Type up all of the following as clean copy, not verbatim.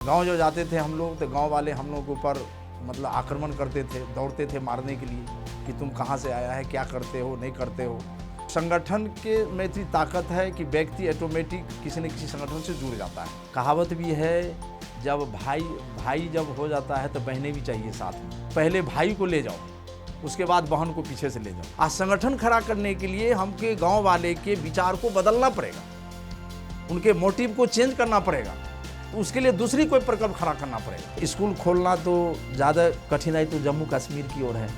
गांव जो जाते थे हम लोग तो गांव वाले हम लोग के ऊपर मतलब आक्रमण करते थे, दौड़ते थे मारने के लिए कि तुम कहां से आया है, क्या करते हो, नहीं करते हो। संगठन के में इतनी ताकत है कि व्यक्ति ऑटोमेटिक किसी न किसी संगठन से जुड़ जाता है। कहावत भी है, जब भाई जब हो जाता है तो बहनें भी चाहिए साथ में। पहले भाई को ले जाओ, उसके बाद बहन को पीछे से ले जाओ। आज संगठन खड़ा करने के लिए हमके गाँव वाले के विचार को बदलना पड़ेगा, उनके मोटिव को चेंज करना पड़ेगा। तो उसके लिए दूसरी कोई प्रकल्प खड़ा करना पड़ेगा। स्कूल खोलना तो ज़्यादा कठिनाई तो जम्मू कश्मीर की ओर है,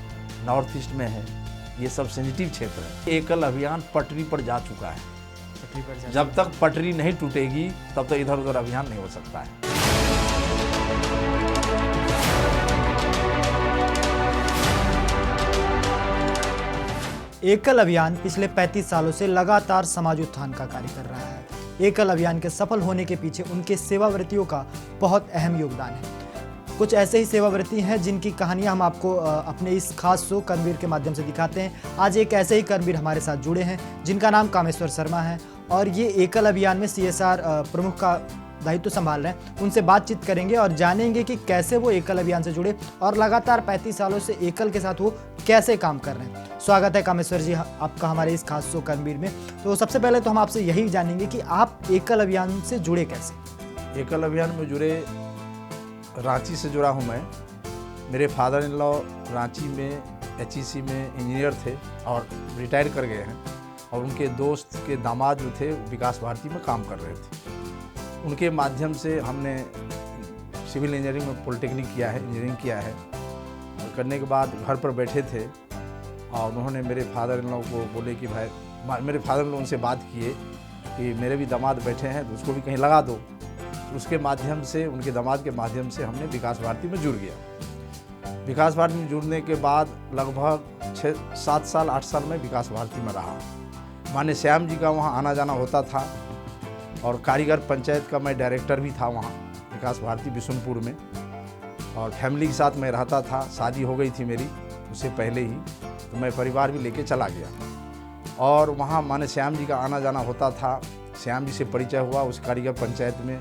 नॉर्थ ईस्ट में है, ये सब सेंसिटिव क्षेत्र है। एकल अभियान पटरी पर जा चुका है। जब तक पटरी नहीं टूटेगी तब तक इधर उधर अभियान नहीं हो सकता है। एकल अभियान पिछले 35 सालों से लगातार समाज उत्थान का कार्य कर रहा है। एकल अभियान के सफल होने के पीछे उनके सेवाव्रतियों का बहुत अहम योगदान है। कुछ ऐसे ही सेवाव्रती हैं जिनकी कहानियां हम आपको अपने इस खास शो कर्मवीर के माध्यम से दिखाते हैं। आज एक ऐसे ही कर्मवीर हमारे साथ जुड़े हैं जिनका नाम कामेश्वर शर्मा है और ये एकल अभियान में CSR प्रमुख का दायित्व संभाल रहे हैं। उनसे बातचीत करेंगे और जानेंगे कि कैसे वो एकल अभियान से जुड़े और लगातार 35 सालों से एकल के साथ वो कैसे काम कर रहे हैं। स्वागत है कामेश्वर जी आपका हमारे इस खास शो कर्मवीर में। तो सबसे पहले तो हम आपसे यही जानेंगे कि आप एकल अभियान से जुड़े कैसे। एकल अभियान में जुड़े, रांची से जुड़ा हूँ मैं। मेरे फादर इन लॉ रांची में HEC में इंजीनियर थे और रिटायर कर गए हैं, और उनके दोस्त के दामाद जो थे विकास भारती में काम कर रहे थे। उनके माध्यम से हमने सिविल इंजीनियरिंग में पॉलिटेक्निक किया है, इंजीनियरिंग किया है। और करने के बाद घर पर बैठे थे और उन्होंने मेरे फादर इन लॉ को बोले कि भाई, मेरे फादर इन लॉ उनसे बात किए कि मेरे भी दामाद बैठे हैं तो उसको भी कहीं लगा दो। उसके माध्यम से, उनके दामाद के माध्यम से हमने विकास भारती में जुड़ गया। विकास भारती में जुड़ने के बाद लगभग 6-7 साल 8 साल में विकास भारती में रहा। माने श्याम जी का वहाँ आना जाना होता था, और कारीगर पंचायत का मैं डायरेक्टर भी था वहाँ विकास भारती बिशुनपुर में, और फैमिली के साथ मैं रहता था। शादी हो गई थी मेरी उससे पहले ही, तो मैं परिवार भी लेके चला गया। और वहाँ माने श्याम जी का आना जाना होता था। श्याम जी से परिचय हुआ उस कारीगर पंचायत में।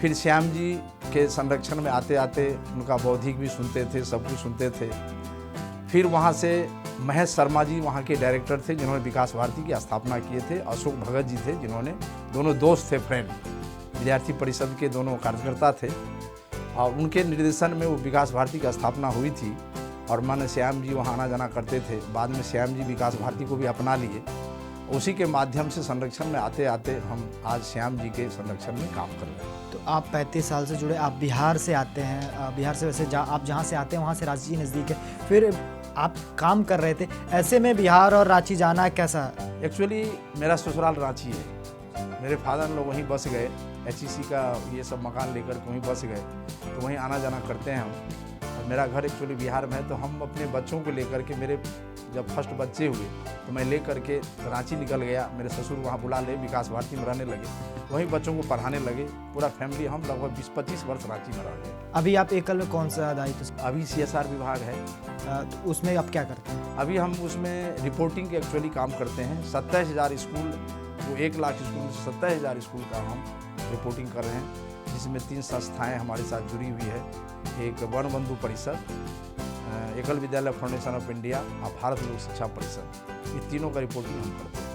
फिर श्याम जी के संरक्षण में आते आते उनका बौद्धिक भी सुनते थे, सब कुछ सुनते थे। फिर वहाँ से महेश शर्मा जी वहाँ के डायरेक्टर थे जिन्होंने विकास भारती की स्थापना किए थे। अशोक भगत जी थे जिन्होंने, दोनों दोस्त थे, फ्रेंड, विद्यार्थी परिषद के दोनों कार्यकर्ता थे, और उनके निर्देशन में वो विकास भारती की स्थापना हुई थी। और माने श्याम जी वहाँ आना जाना करते थे। बाद में श्याम जी विकास भारती को भी अपना लिए। उसी के माध्यम से संरक्षण में आते आते हम आज श्याम जी के संरक्षण में काम कर रहे हैं। तो आप 35 साल से जुड़े, आप बिहार से आते हैं। बिहार से वैसे आप जहाँ से आते हैं वहाँ से रांची नज़दीक है, फिर आप काम कर रहे थे। ऐसे में बिहार और रांची जाना कैसा? एक्चुअली मेरा ससुराल रांची है। मेरे फादर लोग वहीं बस गए, HEC का ये सब मकान लेकर के वहीं बस गए, तो वहीं आना जाना करते हैं हम। और मेरा घर एक्चुअली बिहार में है, तो हम अपने बच्चों को लेकर के, मेरे जब फर्स्ट बच्चे हुए तो मैं लेकर के रांची निकल गया। मेरे ससुर वहाँ बुला ले, विकास भारती में रहने लगे, वहीं बच्चों को पढ़ाने लगे। पूरा फैमिली हम लगभग 20-25 वर्ष रांची में रह गए। अभी आप एकल में कौन सा दायित्व? अभी CSR विभाग है। तो उसमें आप क्या करते हैं? अभी हम उसमें रिपोर्टिंग के एक्चुअली काम करते हैं। 27,000 स्कूल, वो 1 लाख स्कूल में 27,000 स्कूल का हम रिपोर्टिंग कर रहे हैं, जिसमें 3 संस्थाएं हमारे साथ जुड़ी हुई है। एक वन बंधु परिषद, एकल विद्यालय फाउंडेशन ऑफ इंडिया और भारत लोक शिक्षा परिषद, ये तीनों का रिपोर्टिंग हम करते हैं।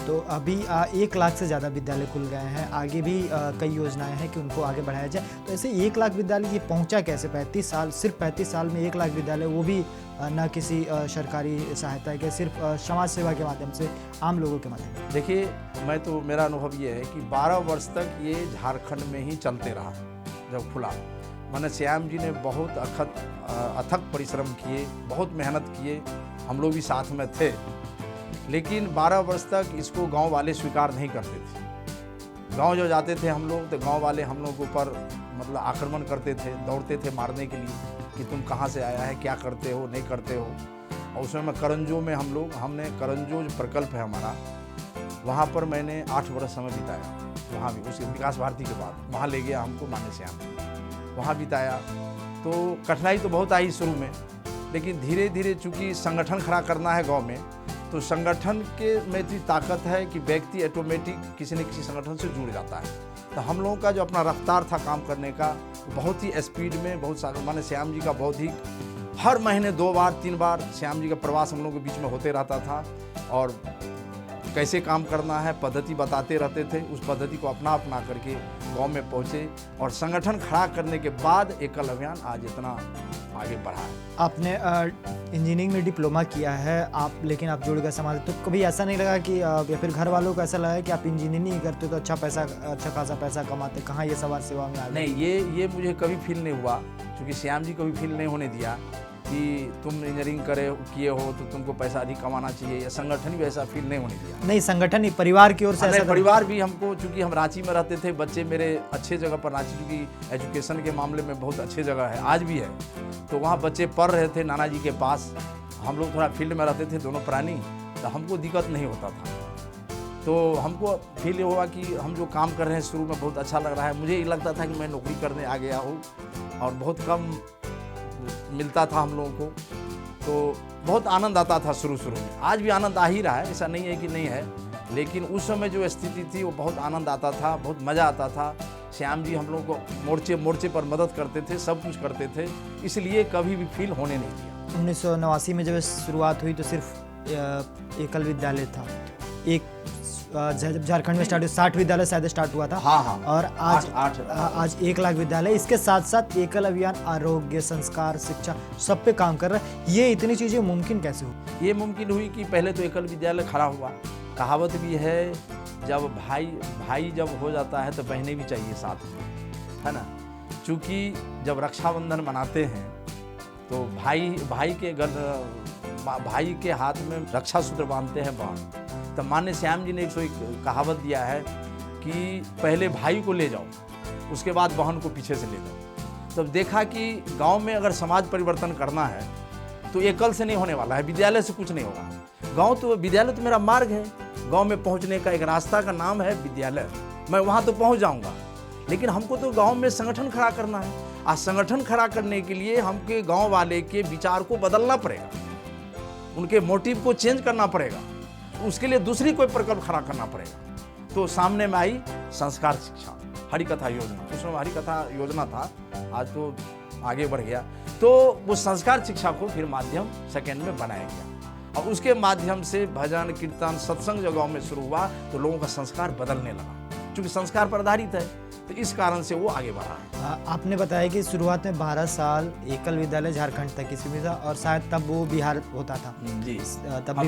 तो अभी 1 लाख से ज़्यादा विद्यालय खुल गए हैं, आगे भी कई योजनाएं हैं कि उनको आगे बढ़ाया जाए। तो ऐसे 1 लाख विद्यालय ये पहुंचा कैसे? 35 साल, सिर्फ 35 साल में 1 लाख विद्यालय, वो भी न किसी सरकारी सहायता के, सिर्फ समाज सेवा के माध्यम से, आम लोगों के माध्यम से। देखिए, मेरा अनुभव ये है कि 12 वर्ष तक ये झारखंड में ही चलते रहा। जब खुला, माने श्याम जी ने बहुत अथक परिश्रम किए, बहुत मेहनत किए, हम लोग भी साथ में थे, लेकिन 12 वर्ष तक इसको गांव वाले स्वीकार नहीं करते थे। गांव जो जाते थे हम लोग तो गांव वाले हम लोग के ऊपर मतलब आक्रमण करते थे, दौड़ते थे मारने के लिए कि तुम कहां से आया है, क्या करते हो, नहीं करते हो। और उसमें मैं करंजो में हमने करंजो जो प्रकल्प है हमारा, वहाँ पर मैंने 8 वर्ष समय बिताया। वहाँ भी उस विकास भारती के बाद वहाँ ले गया हमको माने श्याम, वहाँ बिताया। तो कठिनाई तो बहुत आई शुरू में, लेकिन धीरे धीरे चूँकि संगठन खड़ा करना है गांव में, तो संगठन के में इतनी ताकत है कि व्यक्ति ऑटोमेटिक किसी न किसी संगठन से जुड़ जाता है। तो हम लोगों का जो अपना रफ्तार था काम करने का, बहुत ही स्पीड में, बहुत सारे माने श्याम जी का बहुत ही हर महीने 2 बार 3 बार श्याम जी का प्रवास हम लोगों के बीच में होते रहता था और कैसे काम करना है पद्धति बताते रहते थे। उस पद्धति को अपना करके गांव में पहुंचे और संगठन खड़ा करने के बाद एकल अभियान आज इतना आगे बढ़ा है। आपने इंजीनियरिंग में डिप्लोमा किया है लेकिन आप जुड़ गए समाज, तो कभी ऐसा नहीं लगा कि या फिर घर वालों को ऐसा लगा कि आप इंजीनियरिंग नहीं करते तो अच्छा खासा पैसा कमाते, कहाँ ये समाज सेवा में आ गए? नहीं, ये मुझे कभी फील नहीं हुआ, क्योंकि श्याम जी कभी फील नहीं होने दिया कि तुम इंजीनियरिंग किए हो तो तुमको पैसा अधिक कमाना चाहिए, या संगठन भी ऐसा फील नहीं होने दिया। नहीं, संगठन नहीं, परिवार की ओर से ऐसा? परिवार भी हमको, चूँकि हम रांची में रहते थे, बच्चे मेरे अच्छे जगह पर, रांची चूँकि एजुकेशन के मामले में बहुत अच्छे जगह है, आज भी है, तो वहाँ बच्चे पढ़ रहे थे नाना जी के पास। हम लोग थोड़ा फील्ड में रहते थे दोनों प्राणी, तो हमको दिक्कत नहीं होता था। तो हमको फील हुआ कि हम जो काम कर रहे हैं शुरू में बहुत अच्छा लग रहा है। मुझे ये लगता था कि मैं नौकरी करने आ गया हूँ और बहुत कम मिलता था हम लोगों को, तो बहुत आनंद आता था शुरू में। आज भी आनंद आ ही रहा है, ऐसा नहीं है कि नहीं है, लेकिन उस समय जो स्थिति थी वो बहुत आनंद आता था, बहुत मज़ा आता था। श्याम जी हम लोगों को मोर्चे पर मदद करते थे, सब कुछ करते थे, इसलिए कभी भी फील होने नहीं दिया। 1989 में जब शुरुआत हुई तो सिर्फ एकल विद्यालय था, जब झारखंड में स्टार्ट हुआ 60 विद्यालय शायद स्टार्ट हुआ था। हाँ। और आज 1 लाख विद्यालय, इसके साथ साथ एकल अभियान आरोग्य, संस्कार, शिक्षा सब पे काम कर रहा है। ये इतनी चीज़ें मुमकिन कैसे हुई? ये मुमकिन हुई कि पहले तो एकल विद्यालय खड़ा हुआ। कहावत भी है, जब भाई जब हो जाता है तो बहनें भी चाहिए साथ में, है ना। चूँकि जब रक्षाबंधन मनाते हैं तो भाई के हाथ में रक्षा सूत्र बांधते हैं बहन। तो मान्य श्याम जी ने एक कहावत दिया है कि पहले भाई को ले जाओ, उसके बाद बहन को पीछे से ले जाओ। तब देखा कि गांव में अगर समाज परिवर्तन करना है तो एकल से नहीं होने वाला है, विद्यालय से कुछ नहीं होगा। विद्यालय तो मेरा मार्ग है, गांव में पहुंचने का एक रास्ता का नाम है विद्यालय। मैं वहां तो पहुंच जाऊंगा, लेकिन हमको तो गांव में संगठन खड़ा करना है। आज संगठन खड़ा करने के लिए हमके गांव वाले के विचार को बदलना पड़ेगा, उनके मोटिव को चेंज करना पड़ेगा, उसके लिए दूसरी कोई प्रकल्प खड़ा करना पड़ेगा। तो सामने में आई संस्कार शिक्षा हरिकथा योजना। उसमें हरिकथा योजना था, आज तो आगे बढ़ गया। तो वो संस्कार शिक्षा को फिर माध्यम सेकेंड में बनाया गया और उसके माध्यम से भजन कीर्तन सत्संग जो गाँव में शुरू हुआ तो लोगों का संस्कार बदलने लगा, क्योंकि संस्कार पर आधारित है, तो इस कारण से वो आगे बढ़ा है। आपने बताया कि शुरुआत में 12 साल एकल विद्यालय झारखंड तक की सीमित था और शायद तब वो बिहार होता था जी, तब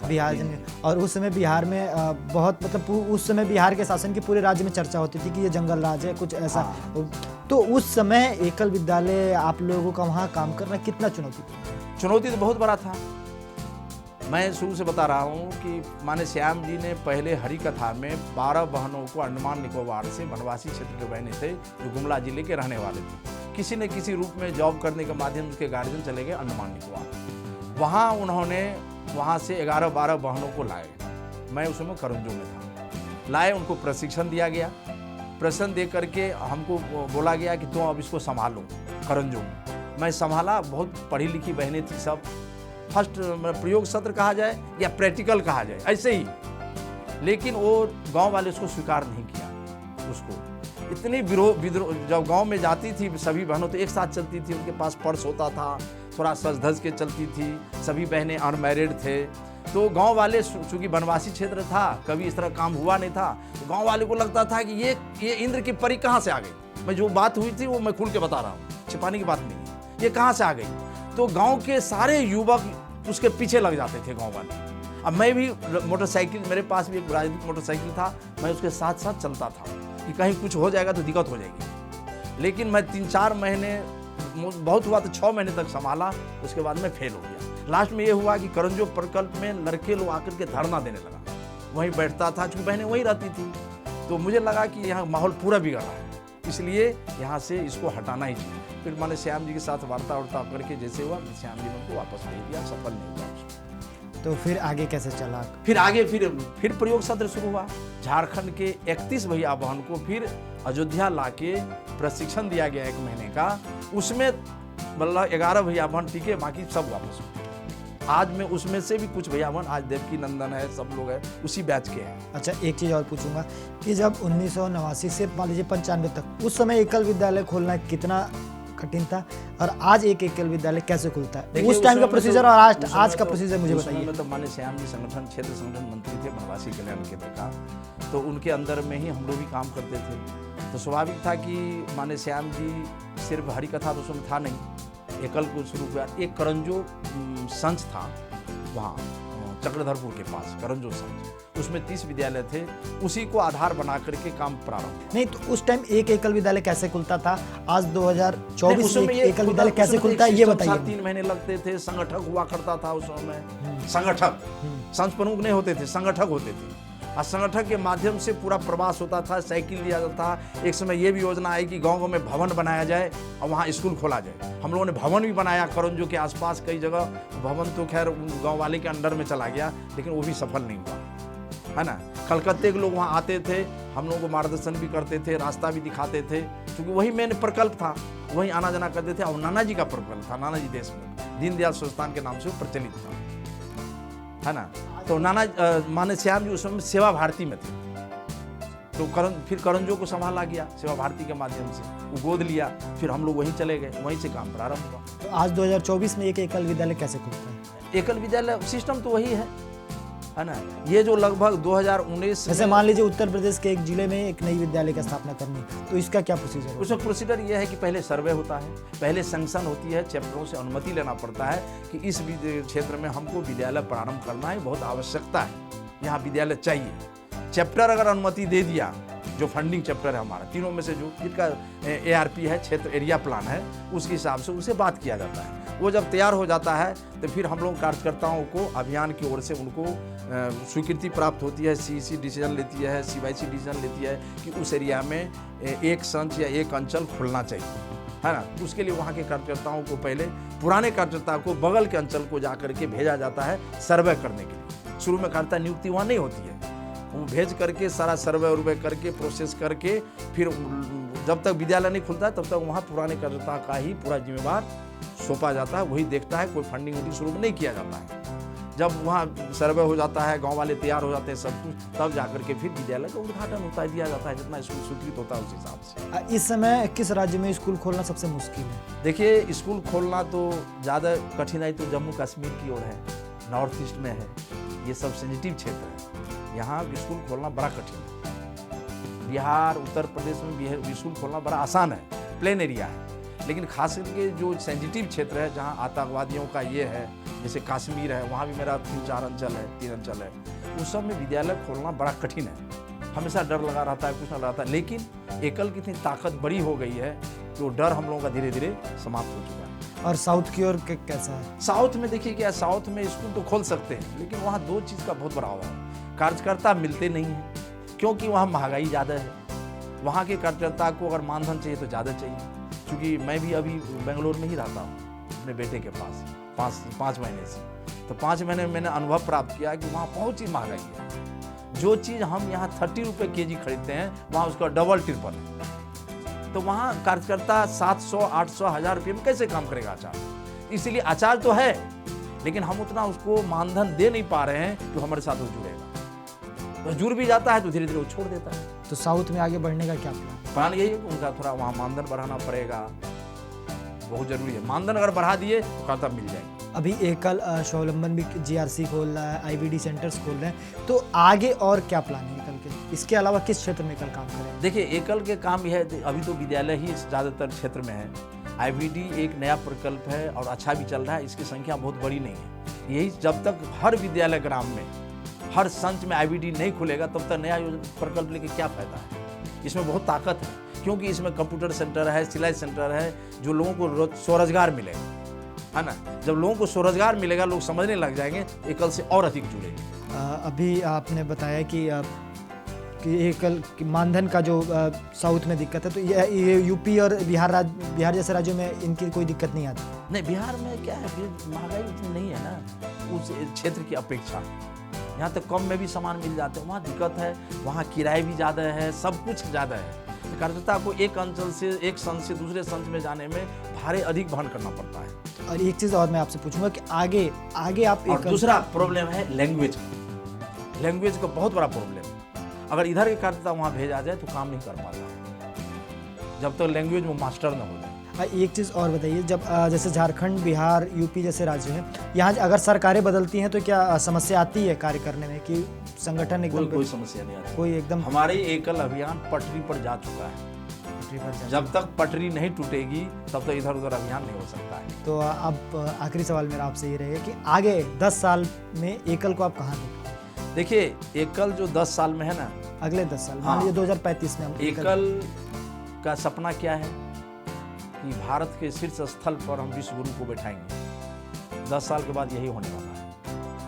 बिहार और उस समय बिहार में बहुत मतलब उस समय बिहार के शासन की पूरे राज्य में चर्चा होती थी कि ये जंगल राज है, कुछ ऐसा। तो उस समय एकल विद्यालय आप लोगों का वहाँ काम करना कितना चुनौती तो बहुत बड़ा था। मैं शुरू से बता रहा हूँ कि माने श्याम जी ने पहले हरिकथा में 12 बहनों को अंडमान निकोबार से वनवासी क्षेत्र के बहने थे जो गुमला जिले के रहने वाले थे। किसी न किसी रूप में जॉब करने के माध्यम से गार्जियन चले गए अंडमान निकोबार। वहाँ उन्होंने वहाँ से 11-12 बहनों को लाए। मैं उस समय करंजो में था। लाए, उनको प्रशिक्षण दिया गया। प्रशिक्षण दे करके हमको बोला गया कि तुम अब इसको संभालो करंजो में। मैं संभाला। बहुत पढ़ी लिखी बहनें थी सब। फर्स्ट प्रयोग सत्र कहा जाए या प्रैक्टिकल कहा जाए ऐसे ही, लेकिन वो गांव वाले उसको स्वीकार नहीं किया। उसको इतनी विद्रोह जब गांव में जाती थी सभी बहनों तो एक साथ चलती थी, उनके पास पर्स होता था, थोड़ा सज धज के चलती थी, सभी बहनें अनमैरिड थे। तो गांव वाले चूँकि वनवासी क्षेत्र था, कभी इस तरह काम हुआ नहीं था, तो गाँव वाले को लगता था कि ये इंद्र की परी कहाँ से आ गई। मैं जो बात हुई थी वो मैं खुल के बता रहा हूँ, छिपाने की बात नहीं है, ये कहाँ से आ गई। तो गांव के सारे युवक उसके पीछे लग जाते थे गांव वाले। अब मैं भी मोटरसाइकिल, मेरे पास भी एक राजनीतिक मोटरसाइकिल था, मैं उसके साथ साथ चलता था कि कहीं कुछ हो जाएगा तो दिक्कत हो जाएगी। लेकिन मैं 3-4 महीने, बहुत हुआ तो 6 महीने तक संभाला, उसके बाद मैं फेल हो गया। लास्ट में ये हुआ कि करंजो प्रकल्प में लड़के लोग आकर के धरना देने लगा, वहीं बैठता था, चूँकि बहनें वहीं रहती थी। तो मुझे लगा कि यहाँ माहौल पूरा बिगड़ रहा है, इसलिए यहाँ से इसको हटाना ही चाहिए। फिर मैंने श्याम जी के साथ वार्ता करके जैसे हुआ, श्याम जी ने उनको वापस भेज दिया, सफल नहीं हुआ उसको। तो फिर आगे कैसे चला? फिर प्रयोग सत्र शुरू हुआ। झारखंड के 31 भैया बहन को फिर अयोध्या लाके प्रशिक्षण दिया गया 1 महीने का। उसमें मतलब 11 भैया बहन टिके, बाकी सब वापस हुए। आज मैं उसमें से भी कुछ भैया आज देवकी नंदन है, सब लोग हैं उसी बैच के हैं। अच्छा, एक चीज़ और पूछूंगा कि जब 1989 से मान लीजिए 95 तक, उस समय एकल विद्यालय खोलना कितना कठिन था और आज एक एकल विद्यालय कैसे खुलता है? उस टाइम का प्रोसीजर और आज का प्रोसीजर मुझे बताइए। मैं तो माने श्याम जी क्षेत्र संगठन मंत्री थे वनवासी कल्याण केंद्र का, तो उनके अंदर में ही हम लोग भी काम करते थे। तो स्वाभाविक था कि माने श्याम जी सिर्फ हरि कथा तो उसमें था नहीं, एकल को शुरू किया। एक करंजो संच था वहाँ चक्रधरपुर के पास, करंजो संच, उसमें 30 विद्यालय थे, उसी को आधार बना करके काम प्रारंभ। नहीं तो उस टाइम एक एकल विद्यालय कैसे खुलता था? आज 2024 में एकल विद्यालय कैसे खुलता है ये बताइए। 3 महीने लगते थे, संगठक हुआ करता था उस समय, संगठक, संघ प्रमुख नहीं होते थे, संगठक होते थे। और संगठन के माध्यम से पूरा प्रवास होता था, साइकिल लिया जाता था। एक समय ये भी योजना आई कि गांव में भवन बनाया जाए और वहाँ स्कूल खोला जाए। हम लोगों ने भवन भी बनाया करंजो के आसपास कई जगह। भवन तो खैर गांव वाले के अंडर में चला गया, लेकिन वो भी सफल नहीं हुआ, है ना। कलकत्ते के लोग वहाँ आते थे, हम लोगों को मार्गदर्शन भी करते थे, रास्ता भी दिखाते थे, क्योंकि वही मेन प्रकल्प था, वही आना जाना करते थे। और नानाजी का प्रकल्प था, नानाजी देशमुख, दीनदयाल संस्थान के नाम से वो प्रचलित था, है ना। तो माने श्याम जी उस समय सेवा भारती में थे, तो फिर करंजो को संभाला गया सेवा भारती के माध्यम से, वो गोद लिया, फिर हम लोग वहीं चले गए, वहीं से काम प्रारंभ हुआ। तो आज 2024 में एक एकल विद्यालय कैसे खुलता है? एकल विद्यालय सिस्टम तो वही है ना। ये जो लगभग 2019 जैसे मान लीजिए उत्तर प्रदेश के एक जिले में एक नई विद्यालय की स्थापना करनी, तो इसका क्या प्रोसीजर है? उसका प्रोसीजर ये है कि पहले सर्वे होता है, पहले सैंक्शन होती है, चैप्टरों से अनुमति लेना पड़ता है कि इस क्षेत्र में हमको विद्यालय प्रारंभ करना है, बहुत आवश्यकता है, यहाँ विद्यालय चाहिए। चैप्टर अगर अनुमति दे दिया, जो फंडिंग चैप्टर है हमारा, तीनों में से जो जिनका ARP है, क्षेत्र एरिया प्लान है, उसके हिसाब से उनसे बात किया जाता है। वो जब तैयार हो जाता है तो फिर हम लोग कार्यकर्ताओं को अभियान की ओर से उनको स्वीकृति प्राप्त होती है, CEC डिसीजन लेती है, CYC डिसीजन लेती है कि उस एरिया में एक संच या एक अंचल खुलना चाहिए, है ना। उसके लिए वहाँ के कार्यकर्ताओं को पहले पुराने कार्यकर्ता को बगल के अंचल को जा करके भेजा जाता है सर्वे करने के लिए। शुरू में कार्यकर्ता नियुक्ति वहाँ नहीं होती है, वो भेज करके सारा सर्वे उर्वे करके प्रोसेस करके फिर जब तक विद्यालय नहीं खुलता तब तक वहाँ पुराने कार्यकर्ता का ही पूरा जिम्मेवार सौंपा जाता है, वही देखता है, कोई फंडिंग वंडिंग शुरू में नहीं किया जाता है। जब वहाँ सर्वे हो जाता है, गांव वाले तैयार हो जाते हैं सब कुछ, तब जाकर के फिर विद्यालय का उद्घाटन होता है, दिया जाता है, जितना स्कूल स्वीकृत होता है उस हिसाब से। इस समय किस राज्य में स्कूल खोलना सबसे मुश्किल है? देखिए, स्कूल खोलना तो ज़्यादा कठिनाई तो जम्मू कश्मीर की ओर है, नॉर्थ ईस्ट में है, ये सब सेंसिटिव क्षेत्र है, यहाँ स्कूल खोलना बड़ा कठिन है। बिहार, उत्तर प्रदेश में स्कूल खोलना बड़ा आसान है, प्लेन एरिया है। लेकिन खास करके जो सेंसिटिव क्षेत्र है, जहाँ आतंकवादियों का ये है, जैसे कश्मीर है, वहाँ भी मेरा 3-4 अंचल है, 3 अंचल है, उस सब में विद्यालय खोलना बड़ा कठिन है। हमेशा डर लगा रहता है, कुछ ना रहता है। लेकिन एकल की इतनी ताकत बड़ी हो गई है कि वो डर हम लोगों का धीरे धीरे समाप्त हो चुका है। और साउथ की ओर कैसा है? साउथ में देखिए क्या, साउथ में स्कूल तो खोल सकते हैं, लेकिन वहाँ 2 चीज़ का बहुत बड़ा अभाव है। कार्यकर्ता मिलते नहीं हैं, क्योंकि वहाँ महंगाई ज़्यादा है। वहाँ के कार्यकर्ता को अगर मानधन चाहिए तो ज़्यादा चाहिए, क्योंकि मैं भी अभी बेंगलोर में ही रहता हूँ अपने बेटे के पास 5 महीने से, तो 5 महीने में मैंने अनुभव प्राप्त किया कि वहाँ बहुत ही महंगाई है। जो चीज़ हम यहाँ 30 रुपये kg खरीदते हैं, वहाँ उसका डबल ट्रिपल है। तो वहाँ कार्यकर्ता 700, 800, 1000 रुपये में कैसे काम करेगा आचार्य? इसलिए आचार्य तो है, लेकिन हम उतना उसको मानधन दे नहीं पा रहे हैं कि हमारे साथ वो जुड़ेगा। तो जुड़ भी जाता है तो धीरे धीरे वो छोड़ देता है। तो साउथ में आगे बढ़ने का क्या प्लान यही है कि उनका थोड़ा वहाँ मानधन बढ़ाना पड़ेगा, बहुत जरूरी है। मानधन अगर बढ़ा दिए तो खाता मिल जाएगी। अभी एकल स्वावलंबन भी GRC खोल रहा है, IBD सेंटर्स खोल रहे हैं, तो आगे और क्या प्लान है एकल के? इसके अलावा किस क्षेत्र में एकल काम करें? देखिए, एकल के काम यह है, अभी तो विद्यालय ही ज़्यादातर क्षेत्र में है। IBD एक नया प्रकल्प है और अच्छा भी चल रहा है, इसकी संख्या बहुत बड़ी नहीं है। यही जब तक हर विद्यालय ग्राम में, हर संच में IBD नहीं खुलेगा, तब तक नया प्रकल्प लेके क्या फायदा है? इसमें बहुत ताकत है, क्योंकि इसमें कंप्यूटर सेंटर है, सिलाई सेंटर है, जो लोगों को स्वरोजगार मिलेगा, है ना। जब लोगों को स्वरोजगार मिलेगा, लोग समझने लग जाएंगे, एकल से और अधिक जुड़ेंगे। अभी आपने बताया कि एकल मानधन का जो साउथ में दिक्कत है, तो ये यूपी और बिहार जैसे राज्यों में इनकी कोई दिक्कत नहीं आती? नहीं, बिहार में क्या है, महंगाई उतनी नहीं है ना उस क्षेत्र की अपेक्षा। यहाँ तक कम में भी सामान मिल जाते हैं, वहाँ दिक्कत है, वहाँ किराए भी ज़्यादा है, सब कुछ ज़्यादा है। कार्यकर्ता को एक अंचल से, एक संघ से दूसरे संघ में जाने में भारे अधिक वहन करना पड़ता है। और एक चीज़ और मैं आपसे पूछूंगा कि आगे आगे आप और दूसरा प्रॉब्लम है लैंग्वेज का। लैंग्वेज का बहुत बड़ा प्रॉब्लम है। अगर इधर के कार्यकर्ता वहाँ भेजा जाए तो काम नहीं कर पाता जब तक लैंग्वेज में मास्टर न हो जाए। एक चीज़ और बताइए, जब जैसे झारखंड, बिहार, यूपी जैसे राज्य हैं, यहाँ अगर सरकारें बदलती हैं तो क्या समस्या आती है कार्य करने में कि संगठन एकदम कोई समस्या नहीं आती। कोई एकदम हमारे एकल अभियान पटरी पर जा चुका है। जब तक पटरी नहीं टूटेगी तब तक इधर उधर अभियान नहीं हो सकता है। तो अब आखिरी सवाल मेरा आपसे ये रहेगा कि आगे 10 साल में एकल को आप कहाँ देखते? देखिए, एकल जो 10 साल में है ना, अगले 10 साल मान लीजिए 2035 में हम एकल का सपना क्या है कि भारत के शीर्ष स्थल पर हम विश्व गुरु को बैठाएंगे। 10 साल के बाद यही होने वाला है।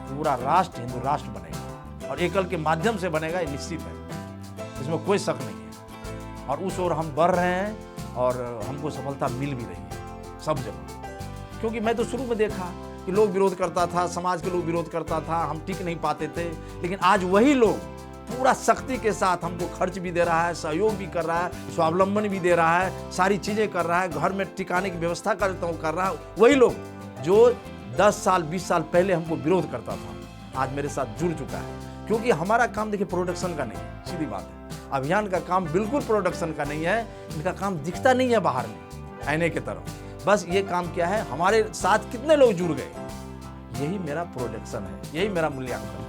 पूरा राष्ट्र हिंदू राष्ट्र बनेगा और एकल के माध्यम से बनेगा, ये निश्चित है, इसमें कोई शक नहीं है। और उस ओर हम बढ़ रहे हैं और हमको सफलता मिल भी रही है सब जगह। क्योंकि मैं तो शुरू में देखा कि लोग विरोध करता था, समाज के लोग विरोध करता था, हम टिक नहीं पाते थे, लेकिन आज वही लोग पूरा शक्ति के साथ हमको खर्च भी दे रहा है, सहयोग भी कर रहा है, स्वावलंबन भी दे रहा है, सारी चीज़ें कर रहा है, घर में टिकाने की व्यवस्था कर रहा है। वही लोग जो 10 साल 20 साल पहले हमको विरोध करता था आज मेरे साथ जुड़ चुका है। क्योंकि हमारा काम देखिए प्रोडक्शन का नहीं है, सीधी बात है। अभियान का काम बिल्कुल प्रोडक्शन का नहीं है। इनका काम दिखता नहीं है बाहर में आईने की तरह। बस ये काम क्या है, हमारे साथ कितने लोग जुड़ गए, यही मेरा प्रोडक्शन है, यही मेरा मूल्यांकन है।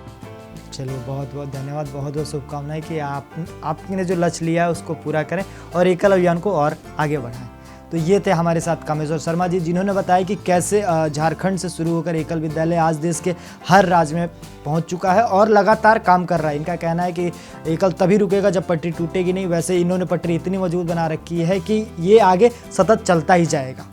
चलिए, बहुत बहुत धन्यवाद, बहुत बहुत शुभकामनाएं कि आपने जो लक्ष्य लिया है उसको पूरा करें और एकल अभियान को और आगे बढ़ाएं। तो ये थे हमारे साथ कामेश्वर शर्मा जी, जिन्होंने बताया कि कैसे झारखंड से शुरू होकर एकल विद्यालय आज देश के हर राज्य में पहुंच चुका है और लगातार काम कर रहा है। इनका कहना है कि एकल तभी रुकेगा जब पटरी टूटेगी नहीं। वैसे इन्होंने पटरी इतनी मजबूत बना रखी है कि ये आगे सतत चलता ही जाएगा।